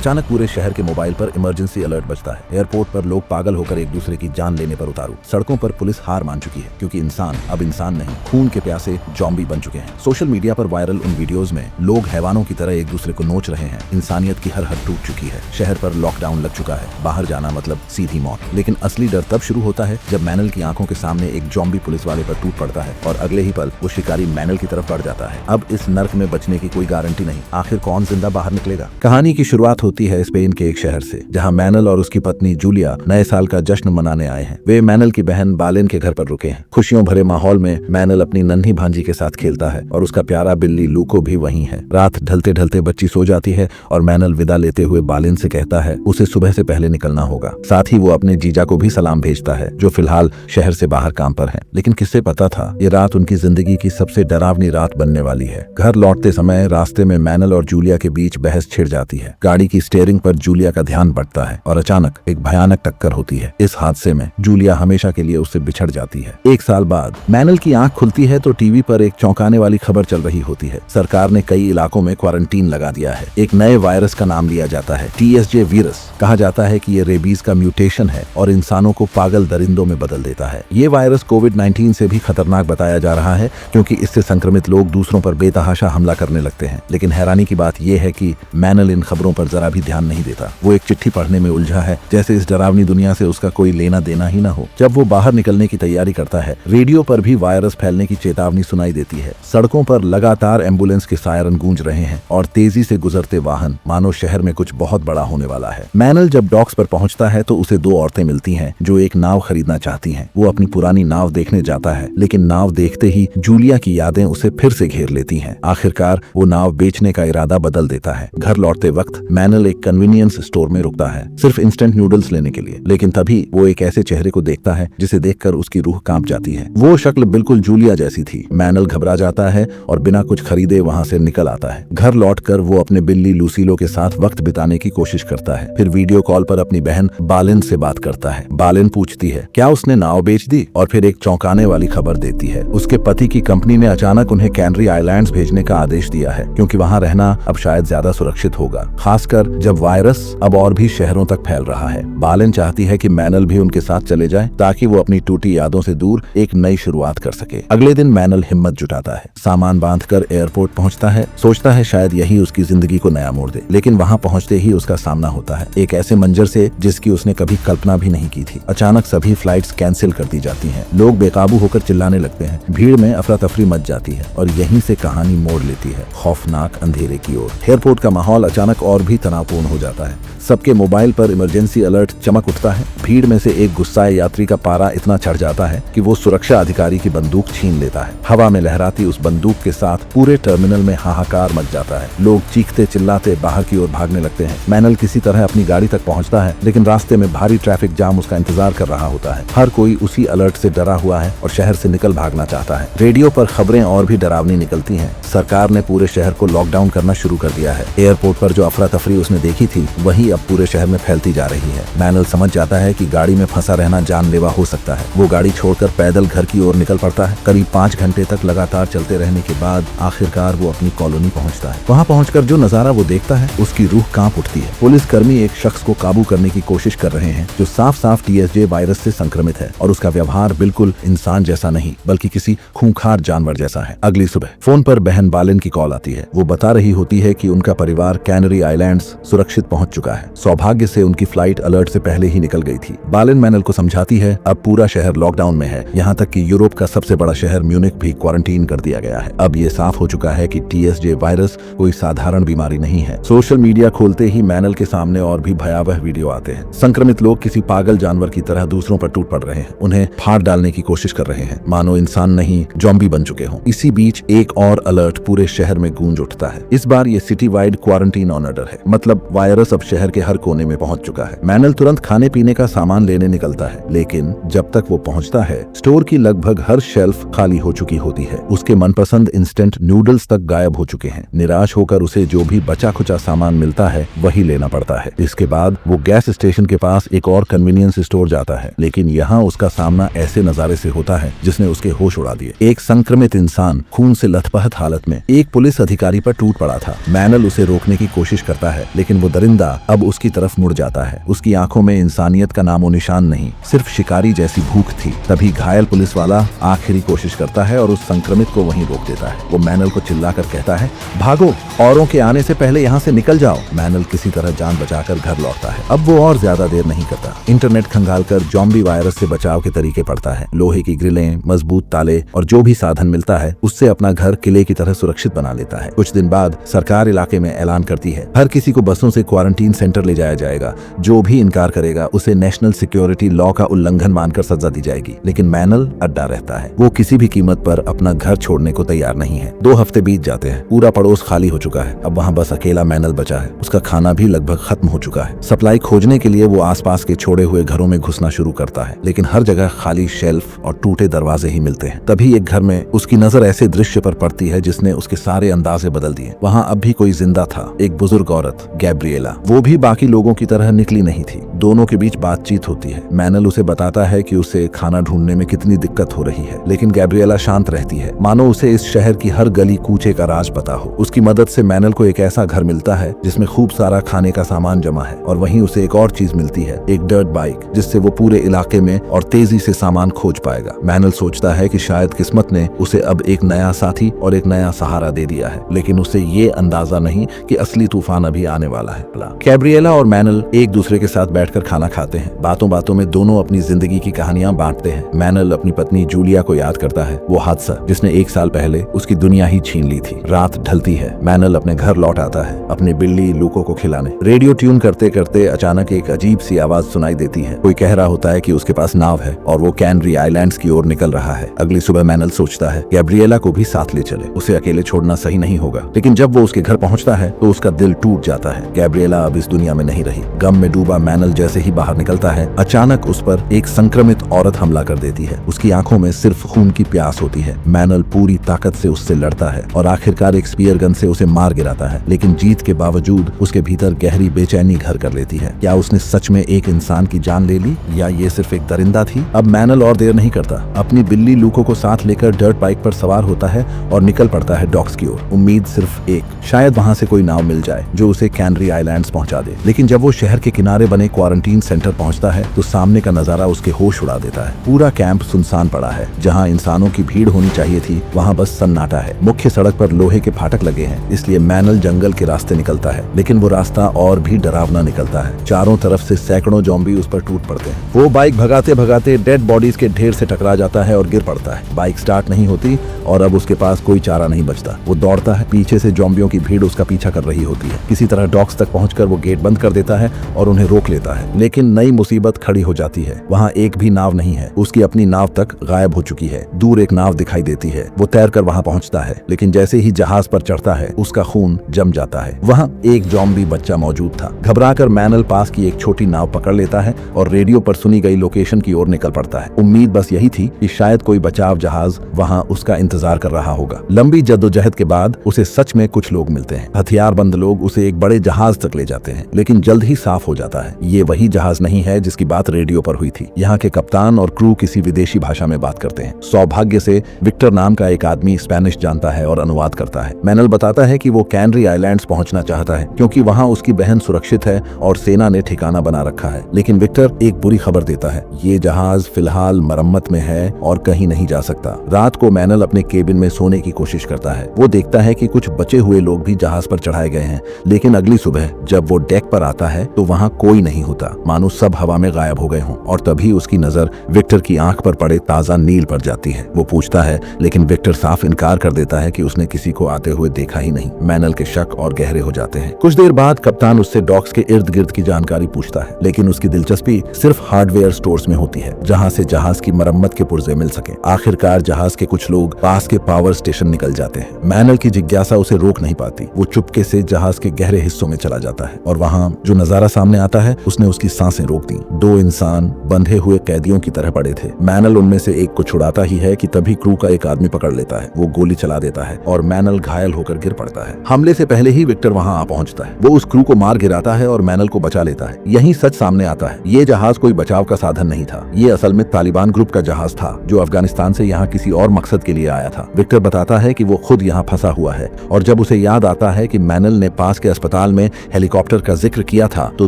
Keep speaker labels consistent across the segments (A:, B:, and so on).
A: अचानक पूरे शहर के मोबाइल पर इमरजेंसी अलर्ट बजता है। एयरपोर्ट पर लोग पागल होकर एक दूसरे की जान लेने पर उतारू। सड़कों पर पुलिस हार मान चुकी है, क्योंकि इंसान अब इंसान नहीं, खून के प्यासे जॉम्बी बन चुके हैं। सोशल मीडिया पर वायरल उन वीडियोस में लोग हैवानों की तरह एक दूसरे को नोच रहे हैं। इंसानियत की हर हद टूट चुकी है। शहर पर लॉकडाउन लग चुका है। बाहर जाना मतलब सीधी मौत। लेकिन असली डर तब शुरू होता है जब मैनल की आंखों के सामने एक जॉम्बी पुलिस वाले पर टूट पड़ता है और अगले ही पल वो शिकारी मैनल की तरफ बढ़ जाता है। अब इस नर्क में बचने की कोई गारंटी नहीं। आखिर कौन जिंदा बाहर निकलेगा? कहानी की शुरुआत होती है स्पेन के एक शहर से, जहां मैनल और उसकी पत्नी जूलिया नए साल का जश्न मनाने आए हैं। वे मैनल की बहन बालेन के घर पर रुके हैं। खुशियों भरे माहौल में मैनल अपनी नन्ही भांजी के साथ खेलता है और उसका प्यारा बिल्ली लूको भी वहीं है। रात ढलते ढलते बच्ची सो जाती है और मैनल विदा लेते हुए बालेन से कहता है उसे सुबह से पहले निकलना होगा। साथ ही वो अपने जीजा को भी सलाम भेजता है, जो फिलहाल शहर से बाहर काम पर है। लेकिन किससे पता था ये रात उनकी जिंदगी की सबसे डरावनी रात बनने वाली है। घर लौटते समय रास्ते में मैनल और जूलिया के बीच बहस छिड़ जाती है। गाड़ी की स्टीयरिंग पर जूलिया का ध्यान बढ़ता है और अचानक एक भयानक टक्कर होती है। इस हादसे में जूलिया हमेशा के लिए उससे बिछड़ जाती है। एक साल बाद मैनल की आंख खुलती है तो टीवी पर एक चौंकाने वाली खबर चल रही होती है। सरकार ने कई इलाकों में क्वारंटीन लगा दिया है। एक नए वायरस का नाम लिया जाता है TSJ वीरस। कहा जाता है कि ये रेबीज का म्यूटेशन है और इंसानों को पागल दरिंदों में बदल देता है। ये वायरस कोविड-19 से भी खतरनाक बताया जा रहा है, क्योंकि इससे संक्रमित लोग दूसरों पर बेतहाशा हमला करने लगते हैं। लेकिन हैरानी की बात यह है कि मैनल इन खबरों पर जरा भी ध्यान नहीं देता। वो एक चिट्ठी पढ़ने में उलझा है, जैसे इस डरावनी दुनिया से उसका कोई लेना देना ही ना हो। जब वो बाहर निकलने की तैयारी करता है, रेडियो पर भी वायरस फैलने की चेतावनी सुनाई देती है। सड़कों पर लगातार एम्बुलेंस के सायरन गूंज रहे हैं और तेजी से गुजरते वाहन, मानो शहर में कुछ बहुत बड़ा होने वाला है। मैनल जब डॉक्स पर पहुंचता है तो उसे दो औरतें मिलती हैं जो एक नाव खरीदना चाहती हैं। वो अपनी पुरानी नाव देखने जाता है, लेकिन नाव देखते ही जूलिया की यादें उसे फिर से घेर लेती हैं। आखिरकार वो नाव बेचने का इरादा बदल देता है। घर लौटते वक्त मैनल एक कन्वीनियंस स्टोर में रुकता है, सिर्फ इंस्टेंट नूडल्स लेने के लिए। लेकिन तभी वो एक ऐसे चेहरे को देखता है जिसे देखकर उसकी रूह कांप जाती है। वो शक्ल बिल्कुल जूलिया जैसी थी। मैनल घबरा जाता है और बिना कुछ खरीदे वहां से निकल आता है। घर लौटकर वो अपने बिल्ली लूसीलो के साथ वक्त बिताने की कोशिश करता है। फिर वीडियो कॉल पर अपनी बहन बालेन से बात करता है। बालेन पूछती है क्या उसने नाव बेच दी, और फिर एक चौंकाने वाली खबर देती है। उसके पति की कंपनी ने अचानक उन्हें कैनरी आइलैंड्स भेजने का आदेश दिया है, क्योंकि वहां रहना अब शायद ज्यादा सुरक्षित होगा, खासकर जब वायरस अब और भी शहरों तक फैल रहा है। बालेन चाहती है कि मैनल भी उनके साथ चले जाए, ताकि वो अपनी टूटी यादों से दूर एक नई शुरुआत कर सके। अगले दिन मैनल हिम्मत जुटाता है, सामान बांधकर एयरपोर्ट पहुंचता है। सोचता है शायद यही उसकी जिंदगी को नया मोड़ दे। लेकिन वहां पहुंचते ही उसका सामना होता है एक ऐसे मंजर से जिसकी उसने कभी कल्पना भी नहीं की थी। अचानक सभी फ्लाइट्स कैंसिल कर दी जाती हैं। लोग बेकाबू होकर चिल्लाने लगते हैं। भीड़ में अफरा तफरी मच जाती है और यहीं से कहानी मोड़ लेती है, खौफनाक अंधेरे की ओर। एयरपोर्ट का माहौल अचानक और भी तनावपूर्ण हो जाता है। सबके मोबाइल पर इमरजेंसी अलर्ट चमक उठता है। भीड़ में से एक गुस्साए यात्री का पारा इतना चढ़ जाता है कि वो सुरक्षा अधिकारी की बंदूक छीन लेता है। हवा में लहराती उस बंदूक के साथ पूरे टर्मिनल में हाहाकार मच जाता है। लोग चीखते चिल्लाते बाहर की ओर भागने लगते हैं। मैनल किसी तरह अपनी गाड़ी तक पहुंचता है, लेकिन रास्ते में भारी ट्रैफिक जाम उसका इंतजार कर रहा होता है। हर कोई उसी अलर्ट से डरा हुआ है और शहर से निकल भागना चाहता है। रेडियो पर खबरें और भी डरावनी निकलती हैं। सरकार ने पूरे शहर को लॉकडाउन करना शुरू कर दिया है। एयरपोर्ट पर जो अफरा तफरी उसने देखी थी, वही अब पूरे शहर में फैलती जा रही है। मैनल समझ जाता है कि गाड़ी में फंसा रहना जानलेवा हो सकता है। वो गाड़ी छोड़कर पैदल घर की ओर निकल पड़ता है। करीब 5 घंटे तक लगातार चलते रहने के बाद आखिरकार वो अपनी कॉलोनी पहुंचता है। वहां पहुंचकर जो नजारा वो देखता है, उसकी रूह कांप उठती है। पुलिस कर्मी एक शख्स को काबू करने की कोशिश कर रहे हैं जो साफ साफ TSJ वायरस से संक्रमित है, और उसका व्यवहार बिल्कुल इंसान जैसा नहीं बल्कि किसी खूंखार जानवर जैसा है। अगली सुबह फोन पर बहन बालेन की कॉल आती है। वो बता रही होती है कि उनका परिवार कैनरी आइलैंड्स सुरक्षित पहुंच चुका है। सौभाग्य से उनकी फ्लाइट अलर्ट से पहले ही निकल गई थी। बालेन मैनल को समझाती है अब पूरा शहर लॉकडाउन में है। यहाँ तक कि यूरोप का सबसे बड़ा शहर म्यूनिक भी क्वारंटीन कर दिया गया है। अब ये साफ हो चुका है कि TSJ वायरस कोई साधारण बीमारी नहीं है। सोशल मीडिया खोलते ही मैनल के सामने और भी भयावह वीडियो आते हैं। संक्रमित लोग किसी पागल जानवर की तरह दूसरों पर टूट पड़ रहे हैं, उन्हें फाड़ डालने की कोशिश कर रहे हैं, मानो इंसान नहीं जॉम्बी बन चुके हों। इसी बीच एक और अलर्ट पूरे शहर में गूंज उठता है। इस बार ये city wide quarantine on order है, मतलब वायरस अब शहर के हर कोने में पहुंच चुका है। मैनल तुरंत खाने पीने का सामान लेने निकलता है, लेकिन जब तक वो पहुंचता है स्टोर की लगभग हर शेल्फ खाली हो चुकी होती है। उसके मनपसंद इंस्टेंट नूडल्स तक गायब हो चुके हैं। निराश होकर उसे जो भी बचा खुचा सामान मिलता है वही लेना पड़ता है। इसके बाद वो गैस स्टेशन के पास एक और कन्वीनियंस स्टोर जाता है, लेकिन यहाँ उसका सामना ऐसे नजारे से होता है जिसने उसके होश उड़ा दिए। एक संक्रमित इंसान खून से लथपथ हालत में एक पुलिस अधिकारी पर टूट पड़ा था। मैनल उसे रोकने की कोशिश करता है, लेकिन वो दरिंदा अब उसकी तरफ मुड़ जाता है। उसकी आंखों में इंसानियत का नामो निशान नहीं, सिर्फ शिकारी जैसी भूख थी। तभी घायल पुलिस वाला आखिरी कोशिश करता है और उस संक्रमित को वहीं रोक देता है। वो मैनल को चिल्लाकर कहता है, भागो, औरों के आने से पहले यहाँ से निकल जाओ। मैनल किसी तरह जान बचाकर घर लौटता है। अब वो और ज्यादा देर नहीं करता। इंटरनेट खंगालकर ज़ॉम्बी वायरस से बचाव के तरीके पढ़ता है। लोहे की ग्रिलें, मजबूत ताले और जो भी साधन मिलता है उससे अपना घर किले की तरह सुरक्षित बना लेता है। कुछ दिन बाद सरकार इलाके में ऐलान करती है, हर किसी को बसों से क्वारंटीन सेंटर ले जाया जाएगा। जो भी इनकार करेगा उसे नेशनल सिक्योरिटी लॉ का उल्लंघन मानकर सजा दी जाएगी। लेकिन मैनल अड्डा रहता है। वो किसी भी कीमत पर अपना घर छोड़ने को तैयार नहीं है। 2 हफ्ते बीत जाते हैं। पूरा पड़ोस खाली हो चुका है। अब वहाँ बस अकेला मैनल बचा है। उसका खाना भी लगभग खत्म हो चुका है। सप्लाई खोजने के लिए वो आसपास के छोड़े हुए घरों में घुसना शुरू करता है, लेकिन हर जगह खाली शेल्फ और टूटे दरवाजे ही मिलते हैं। तभी एक घर में उसकी नजर ऐसे दृश्य पर पड़ती है जिसने उसके सारे अंदाजे बदल दिए। वहाँ अब भी कोई जिंदा था, एक बुजुर्ग औरत, गैब्रिएला। वो भी बाकी लोगों की तरह निकली नहीं थी। दोनों के बीच बातचीत होती है। मैनल उसे बताता है कि उसे खाना ढूंढने में कितनी दिक्कत हो रही है, लेकिन गैब्रिएला शांत रहती है, मानो उसे इस शहर की हर गली कूचे का राज पता हो। उसकी मदद से मैनल को एक ऐसा घर मिलता है जिसमें खूब सारा खाने का सामान जमा है, और वहीं उसे एक और चीज मिलती है, एक डर्ट बाइक, जिससे वो पूरे इलाके में और तेजी से सामान खोज पाएगा। मैनल सोचता है कि शायद किस्मत ने उसे अब एक नया साथी और एक नया सहारा दे दिया है, लेकिन उसे ये अंदाजा नहीं कि असली तूफान अभी आने वाला है। गैब्रिएला और मैनल एक दूसरे के साथ बैठकर खाना खाते हैं। बातों बातों में दोनों अपनी जिंदगी की कहानियां बांटते हैं। मैनल अपनी पत्नी जूलिया को याद करता है, वो हादसा जिसने 1 साल पहले उसकी दुनिया ही छीन ली थी। रात ढलती है। मैनल अपने घर लौट आता है, अपनी बिल्ली लूको को खिलाने। रेडियो ट्यून करते करते अचानक एक अजीब सी आवाज सुनाई देती है। कोई कह रहा होता है कि उसके पास नाव है और वो कैनरी आइलैंड्स की ओर निकल रहा है। अगली सुबह मैनल सोचता है गैब्रिएला को भी साथ ले चले, उसे अकेले छोड़ना सही नहीं होगा। लेकिन जब वो उसके घर पहुंचता है तो उसका दिल टूट जाता है। गैब्रिएला अब इस दुनिया में नहीं रही। गम में डूबा मैनल जैसे ही बाहर निकलता है, अचानक उस पर एक संक्रमित औरत हमला कर देती है। उसकी आंखों में सिर्फ खून की प्यास होती है। मैनल पूरी ताकत से उससे लड़ता है और आखिरकार एक स्पीयर गन से उसे मार गिराता है, लेकिन जीत के बावजूद उसके भीतर गहरी बेचैनी घर कर लेती है। क्या उसने सच में एक इंसान की जान ले ली या ये सिर्फ एक दरिंदा थी? अब मैनल और देर नहीं करता, अपनी बिल्ली लूको को साथ लेकर डर्ट बाइक पर सवार होता है और निकल पड़ता है डॉक्स की ओर। उम्मीद सिर्फ एक, शायद वहां से कोई नाव मिल जाए जो उसे कैनरी आइलैंड्स पहुंचा दे। लेकिन जब वो शहर के किनारे बने क्वारंटीन सेंटर पहुंचता है तो सामने का नजारा उसके होश उड़ा देता है। पूरा कैंप सुनसान पड़ा है। जहां इंसानों की भीड़ होनी चाहिए थी वहां बस सन्नाटा है। मुख्य सड़क पर लोहे के फाटक लगे हैं, इसलिए मैनल जंगल के रास्ते निकलता है, लेकिन वो रास्ता और भी डरावना निकलता है। चारों तरफ से सैकड़ों ज़ॉम्बी उस पर टूट पड़ते हैं। वो बाइक भगाते भगाते डेड बॉडीज के ढेर से टकरा जाता है और गिर पड़ता है। बाइक स्टार्ट नहीं होती और अब उसके पास कोई चारा नहीं बचता। वो दौड़ता है, पीछे से ज़ॉम्बियों की भीड़ उसका पीछा कर रही होती है। किसी तरह डॉक्स तक पहुंचकर वो गेट बंद कर देता है और उन्हें रोक लेता है, लेकिन नई मुसीबत खड़ी हो जाती है। वहाँ एक भी नाव नहीं है। उसकी अपनी नाव तक गायब हो चुकी है। दूर एक नाव दिखाई देती है। वो तैरकर वहाँ पहुँचता है, लेकिन जैसे ही जहाज पर चढ़ता है उसका खून जम जाता है। वहाँ एक ज़ॉम्बी बच्चा मौजूद था। घबराकर मैनल पास की एक छोटी नाव पकड़ लेता है और रेडियो पर सुनी गई लोकेशन की ओर निकल पड़ता है। उम्मीद बस यही थी कि शायद कोई बचाव जहाज वहाँ उसका इंतजार कर रहा होगा। लंबी जद्दोजहद के बाद उसे सच में कुछ लोग मिलते हैं। हथियारबंद लोग उसे एक बड़े जहाज तक ले जाते हैं, लेकिन जल्द ही साफ हो जाता है ये वही जहाज नहीं है जिसकी बात रेडियो पर हुई थी। यहाँ के कप्तान और क्रू किसी विदेशी भाषा में बात करते हैं। सौभाग्य से विक्टर नाम का एक आदमी स्पेनिश जानता है और अनुवाद करता है। मैनल बताता है कि वो कैनरी आइलैंड्स पहुंचना चाहता है क्योंकि वहाँ उसकी बहन सुरक्षित है और सेना ने ठिकाना बना रखा है। लेकिन विक्टर एक बुरी खबर देता है, ये जहाज फिलहाल मरम्मत में है और कहीं नहीं जा सकता। रात को मैनल अपने केबिन में सोने की कोशिश करता है। वो देखता है कि कुछ बचे हुए लोग भी जहाज पर चढ़ाए गए हैं, लेकिन अगली सुबह जब वो डेक पर आता है तो वहाँ कोई नहीं होता, मानो सब हवा में गायब हो गए हों। और तभी उसकी नजर विक्टर की आंख पर पड़े ताजा नील पर जाती है। वो पूछता है, लेकिन विक्टर साफ इनकार कर देता है कि उसने किसी को आते हुए देखा ही नहीं। मैनल के शक और गहरे हो जाते हैं। कुछ देर बाद कप्तान उससे डॉक्स के इर्द गिर्द की जानकारी पूछता है, लेकिन उसकी दिलचस्पी सिर्फ हार्डवेयर स्टोर्स में होती है जहाँ से जहाज की मरम्मत के पुर्जे मिल सके। आखिरकार जहाज के कुछ लोग पास के पावर स्टेशन निकल जाते हैं। मैनल की जिज्ञासा उसे रोक नहीं पाती। वो चुपके से जहाज के गहरे हिस्सों में चला जाता है और वहाँ जो नजारा सामने आता है उसने उसकी सांसें रोक दी। 2 इंसान बंधे हुए कैदियों की तरह पड़े थे। मैनल उनमें से एक को छुड़ाता ही है कि तभी क्रू का एक आदमी पकड़ लेता है। वो गोली चला देता है और मैनल घायल होकर गिर पड़ता है। हमले से पहले ही विक्टर वहाँ आ पहुंचता है। वो उस क्रू को मार गिराता है और मैनल को बचा लेता है। यही सच सामने आता है, ये जहाज कोई बचाव का साधन नहीं था। ये असल में तालिबान ग्रुप का जहाज था जो अफगानिस्तान से यहाँ किसी और मकसद के लिए आया था। विक्टर बताता है कि वो खुद यहाँ फंसा हुआ है और जब उसे याद आता है कि मैनल ने पास के अस्पताल अस्पताल में हेलीकॉप्टर का जिक्र किया था तो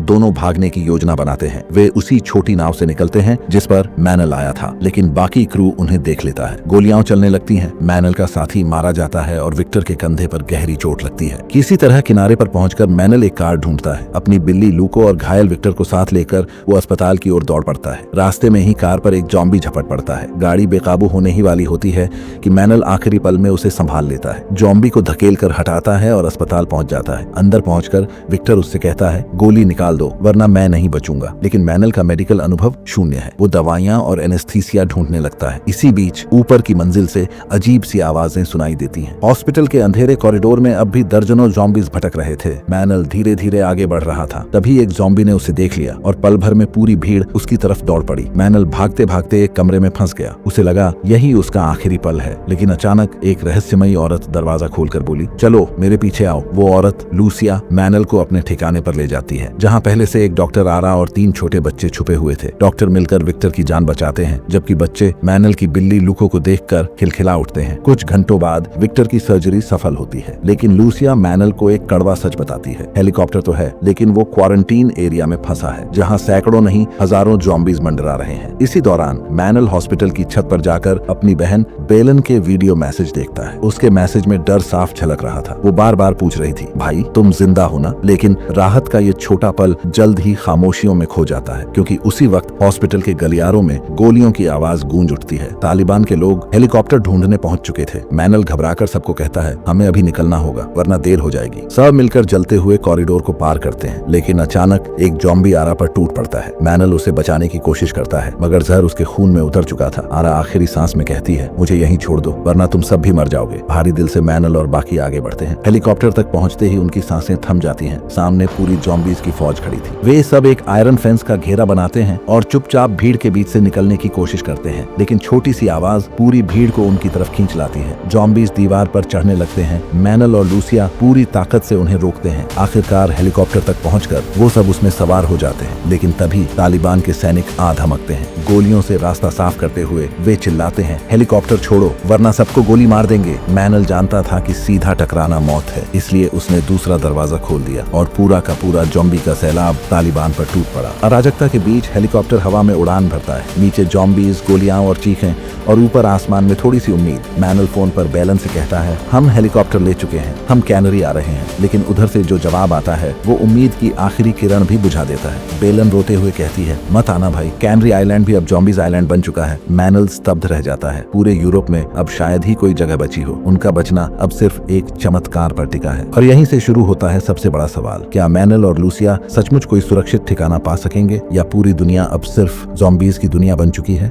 A: दोनों भागने की योजना बनाते हैं। वे उसी छोटी नाव से निकलते हैं जिस पर मैनल आया था, लेकिन बाकी क्रू उन्हें देख लेता है। गोलियां चलने लगती हैं, मैनल का साथी मारा जाता है और विक्टर के कंधे पर गहरी चोट लगती है। किसी तरह किनारे पर पहुंचकर मैनल एक कार ढूंढता है। अपनी बिल्ली लूको और घायल विक्टर को साथ लेकर वो अस्पताल की ओर दौड़ पड़ता है। रास्ते में ही कार पर एक जॉम्बी झपट पड़ता है। गाड़ी बेकाबू होने ही वाली होती है कि मैनल आखिरी पल में उसे संभाल लेता है, जॉम्बी को धकेल कर हटाता है और अस्पताल पहुंच जाता है। अंदर पहुंचकर विक्टर उससे कहता है, गोली निकाल दो वरना मैं नहीं बचूंगा। लेकिन मैनल का मेडिकल अनुभव शून्य है। वो दवाइयां और एनेस्थीसिया ढूंढने लगता है। इसी बीच ऊपर की मंजिल से अजीब सी आवाजें सुनाई देती हैं। हॉस्पिटल के अंधेरे कॉरिडोर में अब भी दर्जनों जॉम्बीज भटक रहे थे। मैनल धीरे धीरे आगे बढ़ रहा था। तभी एक जॉम्बी ने उसे देख लिया और पल भर में पूरी भीड़ उसकी तरफ दौड़ पड़ी। मैनल भागते भागते एक कमरे में फंस गया। उसे लगा यही उसका आखिरी पल है, लेकिन अचानक एक रहस्यमयी औरत दरवाजा खोलकर बोली, चलो मेरे पीछे आओ। वो औरत लूसिया मैनल को अपने ठिकाने पर ले जाती है, जहाँ पहले से एक डॉक्टर आरा और 3 छोटे बच्चे छुपे हुए थे। डॉक्टर मिलकर विक्टर की जान बचाते हैं, जबकि बच्चे मैनल की बिल्ली लूको को देखकर खिलखिला उठते हैं। कुछ घंटों बाद विक्टर की सर्जरी सफल होती है, लेकिन लूसिया मैनल को एक कड़वा सच बताती है। हेलीकॉप्टर तो है, लेकिन वो क्वारंटीन एरिया में फंसा है, जहाँ सैकड़ों नहीं हजारों जॉम्बीज मंडरा रहे हैं। इसी दौरान मैनल हॉस्पिटल की छत पर जाकर अपनी बहन बेलन के वीडियो मैसेज देखता है। उसके मैसेज में डर साफ झलक रहा था। वो बार बार पूछ रही थी, भाई तुम जिंदा हो ना? लेकिन राहत का ये छोटा पल जल्द ही खामोशियों में खो जाता है, क्योंकि उसी वक्त हॉस्पिटल के गलियारों में गोलियों की आवाज गूंज उठती है। तालिबान के लोग हेलीकॉप्टर ढूंढने पहुंच चुके थे। मैनल घबराकर सबको कहता है, हमें अभी निकलना होगा वरना देर हो जाएगी। सब मिलकर जलते हुए कॉरिडोर को पार करते हैं, लेकिन अचानक एक जॉम्बी आरा पर टूट पड़ता है। मैनल उसे बचाने की कोशिश करता है, मगर जहर उसके खून में उतर चुका था। आरा आखिरी सांस में कहती है, मुझे यहीं छोड़ दो वरना तुम सब भी मर जाओगे। भारी दिल से मैनल और बाकी आगे बढ़ते हैं। हेलीकॉप्टर तक पहुंचते ही उनकी सांसें थम जाती हैं। सामने पूरी जॉम्बीज की फौज खड़ी थी। वे सब एक आयरन फेंस का घेरा बनाते हैं और चुपचाप भीड़ के बीच से निकलने की कोशिश करते हैं, लेकिन छोटी सी आवाज पूरी भीड़ को उनकी तरफ खींच लाती है। जॉम्बीज दीवार पर चढ़ने लगते हैं। मैनल और लूसिया पूरी ताकत से उन्हें रोकते हैं। आखिरकार हेलीकॉप्टर तक पहुंचकर वो सब उसमें सवार हो जाते हैं, लेकिन तभी तालिबान के सैनिक आ धमकते हैं। गोलियों से रास्ता साफ करते हुए वे चिल्लाते हैं, हेलीकॉप्टर छोड़ो वरना सबको गोली मार देंगे। मैनल जानता था कि सीधा टकराना मौत है, इसलिए उसने दूसरा दरवाजा खोल दिया और पूरा का पूरा जॉम्बी का सैलाब तालिबान पर टूट पड़ा। अराजकता के बीच हेलीकॉप्टर हवा में उड़ान भरता है। नीचे जॉम्बीज, गोलियां और चीखें, और ऊपर आसमान में थोड़ी सी उम्मीद। मैनल फोन पर बेलन से कहता है, हम हेलीकॉप्टर ले चुके हैं, हम कैनरी आ रहे हैं। लेकिन उधर से जो जवाब आता है वो उम्मीद की आखिरी किरण भी बुझा देता है। बेलन रोते हुए कहती है, मत आना भाई, कैनरी आइलैंड भी अब जॉम्बीज आइलैंड बन चुका है। मैनल स्तब्ध रह जाता है। पूरे यूरोप में अब शायद ही कोई जगह बची हो। उनका बचना अब सिर्फ एक चमत्कार पर टिका है। और यहीं से शुरू होता है सबसे बड़ा सवाल, क्या मैनल और लूसिया सचमुच कोई सुरक्षित ठिकाना पा सकेंगे, या पूरी दुनिया अब सिर्फ जॉम्बीज की दुनिया बन चुकी है?